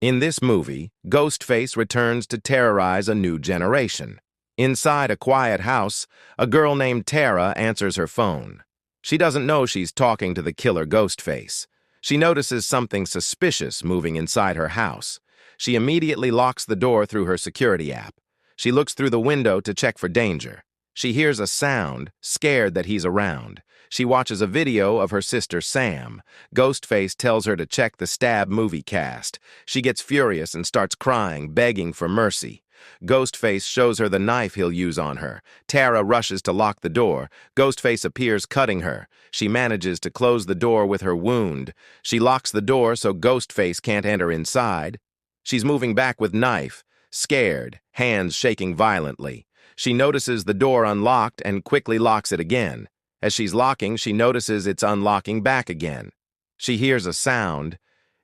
In this movie, Ghostface returns to terrorize a new generation. Inside a quiet house, a girl named Tara answers her phone. She doesn't know she's talking to the killer Ghostface. She notices something suspicious moving inside her house. She immediately locks the door through her security app. She looks through the window to check for danger. She hears a sound, scared that he's around. She watches a video of her sister Sam. Ghostface tells her to check the Stab movie cast. She gets furious and starts crying, begging for mercy. Ghostface shows her the knife he'll use on her. Tara rushes to lock the door. Ghostface appears, cutting her. She manages to close the door with her wound. She locks the door so Ghostface can't enter inside. She's moving back with knife, scared, hands shaking violently. She notices the door unlocked and quickly locks it again. As she's locking, she notices it's unlocking back again. She hears a sound.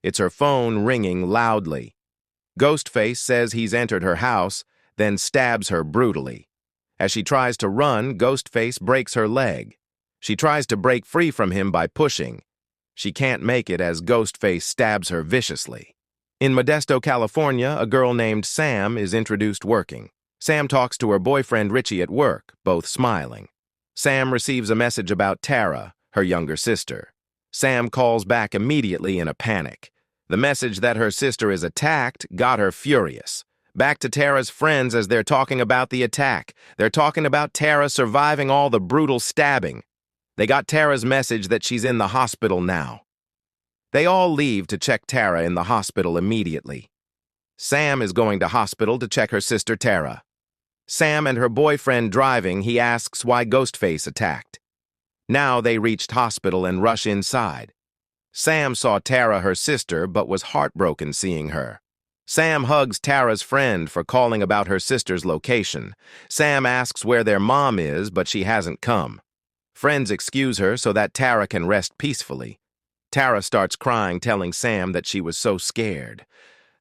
It's her phone ringing loudly. Ghostface says he's entered her house, then stabs her brutally. As she tries to run, Ghostface breaks her leg. She tries to break free from him by pushing. She can't make it as Ghostface stabs her viciously. In Modesto, California, a girl named Sam is introduced working. Sam talks to her boyfriend Richie at work, both smiling. Sam receives a message about Tara, her younger sister. Sam calls back immediately in a panic. The message that her sister is attacked got her furious. Back to Tara's friends as they're talking about the attack. They're talking about Tara surviving all the brutal stabbing. They got Tara's message that she's in the hospital now. They all leave to check Tara in the hospital immediately. Sam is going to hospital to check her sister Tara. Sam and her boyfriend driving, he asks why Ghostface attacked. Now they reached hospital and rush inside. Sam saw Tara, her sister, but was heartbroken seeing her. Sam hugs Tara's friend for calling about her sister's location. Sam asks where their mom is, but she hasn't come. Friends excuse her so that Tara can rest peacefully. Tara starts crying, telling Sam that she was so scared.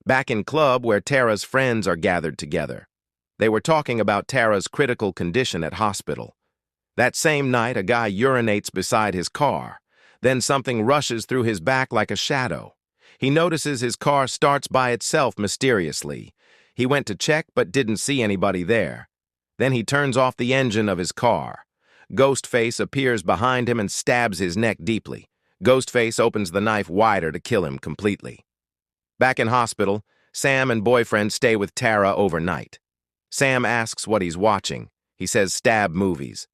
Back in club where Tara's friends are gathered together. They were talking about Tara's critical condition at hospital. That same night, a guy urinates beside his car. Then something rushes through his back like a shadow. He notices his car starts by itself mysteriously. He went to check but didn't see anybody there. Then he turns off the engine of his car. Ghostface appears behind him and stabs his neck deeply. Ghostface opens the knife wider to kill him completely. Back in hospital, Sam and boyfriend stay with Tara overnight. Sam asks what he's watching. He says Stab movies.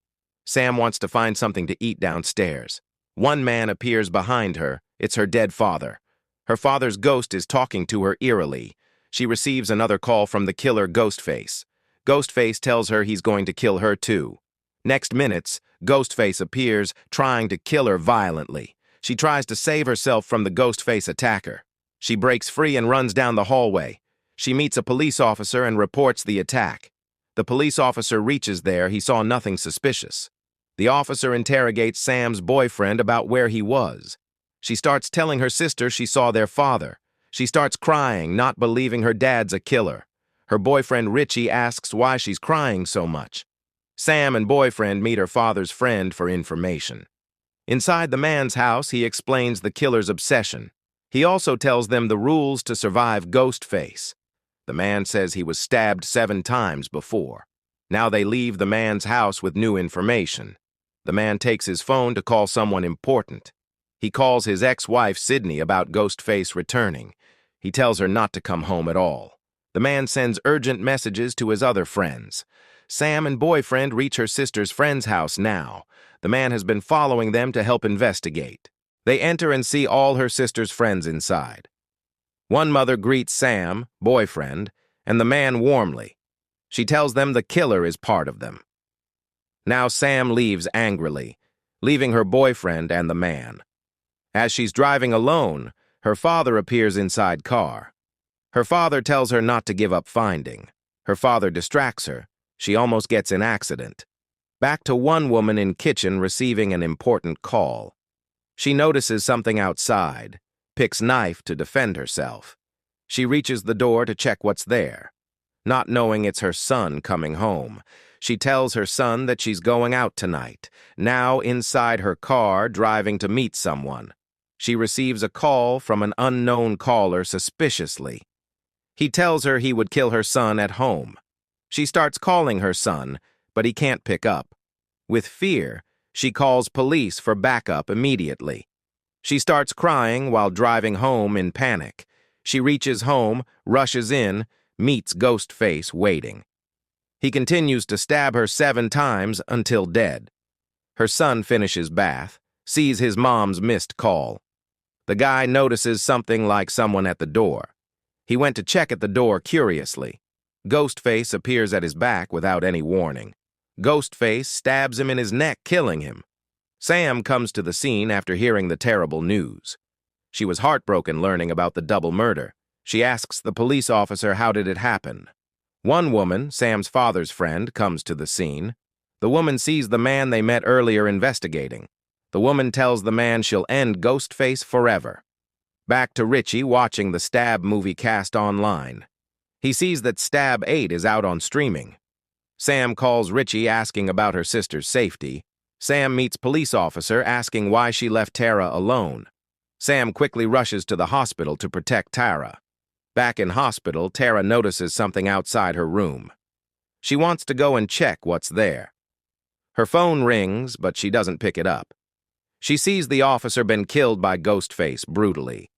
Sam wants to find something to eat downstairs. One man appears behind her. It's her dead father. Her father's ghost is talking to her eerily. She receives another call from the killer Ghostface. Ghostface tells her he's going to kill her too. Next minutes, Ghostface appears, trying to kill her violently. She tries to save herself from the Ghostface attacker. She breaks free and runs down the hallway. She meets a police officer and reports the attack. The police officer reaches there. He saw nothing suspicious. The officer interrogates Sam's boyfriend about where he was. She starts telling her sister she saw their father. She starts crying, not believing her dad's a killer. Her boyfriend Richie asks why she's crying so much. Sam and boyfriend meet her father's friend for information. Inside the man's house, he explains the killer's obsession. He also tells them the rules to survive Ghostface. The man says he was stabbed 7 times before. Now they leave the man's house with new information. The man takes his phone to call someone important. He calls his ex-wife Sydney about Ghostface returning. He tells her not to come home at all. The man sends urgent messages to his other friends. Sam and boyfriend reach her sister's friend's house now. The man has been following them to help investigate. They enter and see all her sister's friends inside. One mother greets Sam, boyfriend, and the man warmly. She tells them the killer is part of them. Now Sam leaves angrily, leaving her boyfriend and the man. As she's driving alone, her father appears inside car. Her father tells her not to give up finding. Her father distracts her. She almost gets in accident. Back to one woman in kitchen receiving an important call. She notices something outside, picks knife to defend herself. She reaches the door to check what's there. Not knowing it's her son coming home, she tells her son that she's going out tonight, now inside her car driving to meet someone. She receives a call from an unknown caller suspiciously. He tells her he would kill her son at home. She starts calling her son, but he can't pick up. With fear, she calls police for backup immediately. She starts crying while driving home in panic. She reaches home, rushes in, meets Ghostface waiting. He continues to stab her 7 times until dead. Her son finishes bath, sees his mom's missed call. The guy notices something like someone at the door. He went to check at the door curiously. Ghostface appears at his back without any warning. Ghostface stabs him in his neck, killing him. Sam comes to the scene after hearing the terrible news. She was heartbroken learning about the double murder. She asks the police officer how did it happen. One woman, Sam's father's friend, comes to the scene. The woman sees the man they met earlier investigating. The woman tells the man she'll end Ghostface forever. Back to Richie watching the Stab movie cast online. He sees that Stab 8 is out on streaming. Sam calls Richie asking about her sister's safety. Sam meets police officer asking why she left Tara alone. Sam quickly rushes to the hospital to protect Tara. Back in hospital, Tara notices something outside her room. She wants to go and check what's there. Her phone rings, but she doesn't pick it up. She sees the officer been killed by Ghostface brutally.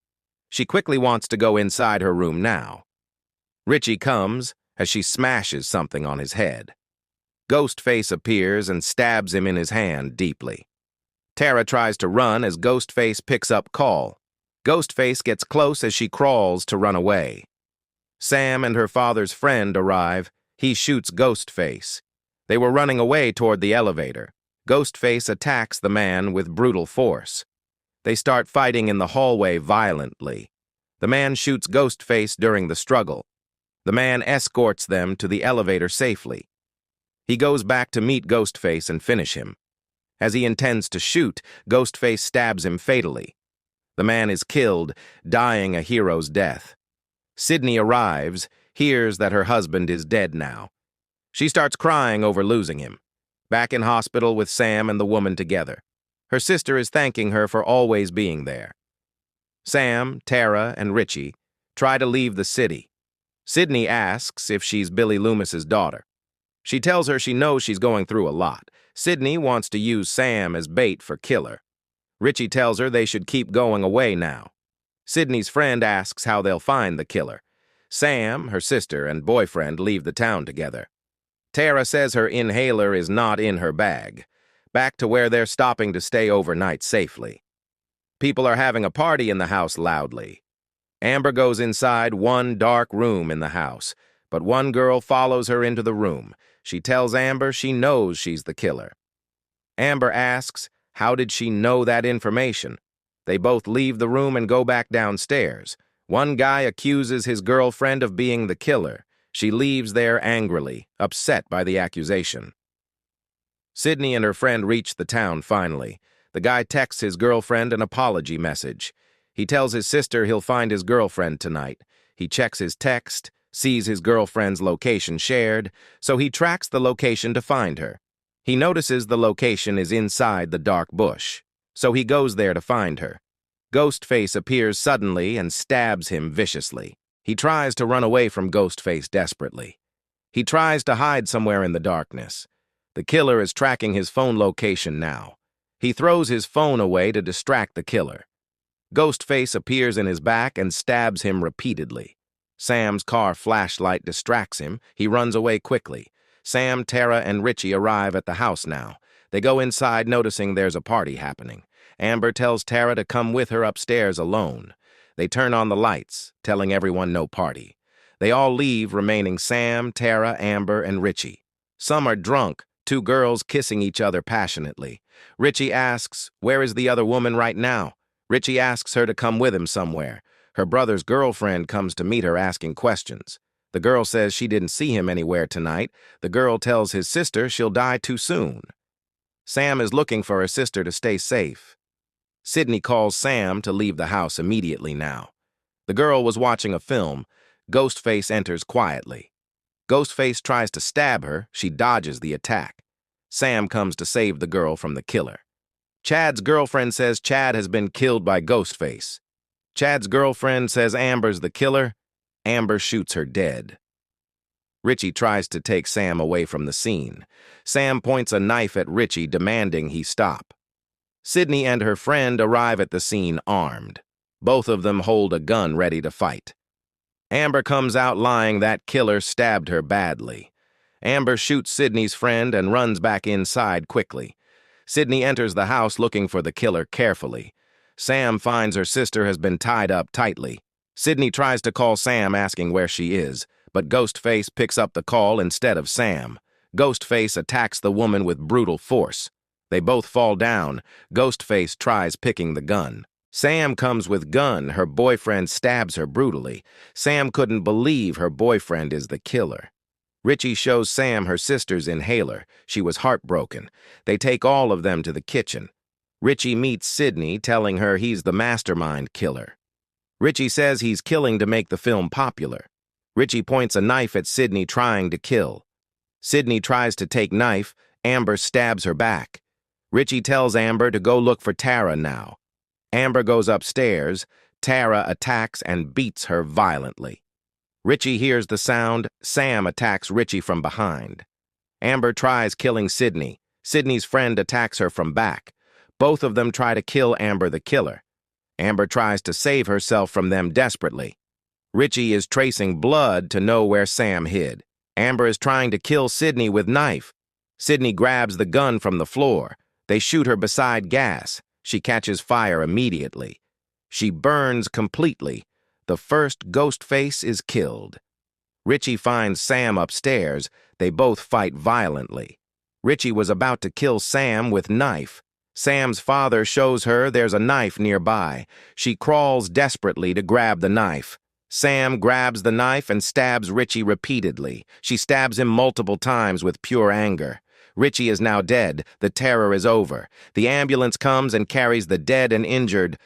She quickly wants to go inside her room now. Richie comes as she smashes something on his head. Ghostface appears and stabs him in his hand deeply. Tara tries to run as Ghostface picks up call. Ghostface gets close as she crawls to run away. Sam and her father's friend arrive. He shoots Ghostface. They were running away toward the elevator. Ghostface attacks the man with brutal force. They start fighting in the hallway violently. The man shoots Ghostface during the struggle. The man escorts them to the elevator safely. He goes back to meet Ghostface and finish him. As he intends to shoot, Ghostface stabs him fatally. The man is killed, dying a hero's death. Sydney arrives, hears that her husband is dead now. She starts crying over losing him. Back in hospital with Sam and the woman together. Her sister is thanking her for always being there. Sam, Tara, and Richie try to leave the city. Sydney asks if she's Billy Loomis's daughter. She tells her she knows she's going through a lot. Sydney wants to use Sam as bait for Killer. Richie tells her they should keep going away now. Sydney's friend asks how they'll find the killer. Sam, her sister, and boyfriend leave the town together. Tara says her inhaler is not in her bag. Back to where they're stopping to stay overnight safely. People are having a party in the house loudly. Amber goes inside one dark room in the house, but one girl follows her into the room. She tells Amber she knows she's the killer. Amber asks, how did she know that information? They both leave the room and go back downstairs. One guy accuses his girlfriend of being the killer. She leaves there angrily, upset by the accusation. Sydney and her friend reach the town finally. The guy texts his girlfriend an apology message. He tells his sister he'll find his girlfriend tonight. He checks his text, sees his girlfriend's location shared, so he tracks the location to find her. He notices the location is inside the dark bush, so he goes there to find her. Ghostface appears suddenly and stabs him viciously. He tries to run away from Ghostface desperately. He tries to hide somewhere in the darkness. The killer is tracking his phone location now. He throws his phone away to distract the killer. Ghostface appears in his back and stabs him repeatedly. Sam's car flashlight distracts him. He runs away quickly. Sam, Tara, and Richie arrive at the house now. They go inside noticing there's a party happening. Amber tells Tara to come with her upstairs alone. They turn on the lights, telling everyone no party. They all leave, remaining Sam, Tara, Amber, and Richie. Some are drunk, 2 girls kissing each other passionately. Richie asks, where is the other woman right now? Richie asks her to come with him somewhere. Her brother's girlfriend comes to meet her asking questions. The girl says she didn't see him anywhere tonight. The girl tells his sister she'll die too soon. Sam is looking for her sister to stay safe. Sydney calls Sam to leave the house immediately now. The girl was watching a film. Ghostface enters quietly. Ghostface tries to stab her. She dodges the attack. Sam comes to save the girl from the killer. Chad's girlfriend says Chad has been killed by Ghostface. Chad's girlfriend says Amber's the killer. Amber shoots her dead. Richie tries to take Sam away from the scene. Sam points a knife at Richie, demanding he stop. Sydney and her friend arrive at the scene armed. Both of them hold a gun ready to fight. Amber comes out lying that killer stabbed her badly. Amber shoots Sydney's friend and runs back inside quickly. Sydney enters the house looking for the killer carefully. Sam finds her sister has been tied up tightly. Sydney tries to call Sam asking where she is, but Ghostface picks up the call instead of Sam. Ghostface attacks the woman with brutal force. They both fall down. Ghostface tries picking the gun. Sam comes with gun. Her boyfriend stabs her brutally. Sam couldn't believe her boyfriend is the killer. Richie shows Sam her sister's inhaler. She was heartbroken. They take all of them to the kitchen. Richie meets Sydney, telling her he's the mastermind killer. Richie says he's killing to make the film popular. Richie points a knife at Sydney, trying to kill. Sydney tries to take knife. Amber stabs her back. Richie tells Amber to go look for Tara now. Amber goes upstairs. Tara attacks and beats her violently. Richie hears the sound. Sam attacks Richie from behind. Amber tries killing Sydney. Sydney's friend attacks her from back. Both of them try to kill Amber the killer. Amber tries to save herself from them desperately. Richie is tracing blood to know where Sam hid. Amber is trying to kill Sydney with knife. Sydney grabs the gun from the floor. They shoot her beside gas. She catches fire immediately. She burns completely. The first Ghostface is killed. Richie finds Sam upstairs. They both fight violently. Richie was about to kill Sam with knife. Sam's father shows her there's a knife nearby. She crawls desperately to grab the knife. Sam grabs the knife and stabs Richie repeatedly. She stabs him multiple times with pure anger. Richie is now dead. The terror is over. The ambulance comes and carries the dead and injured.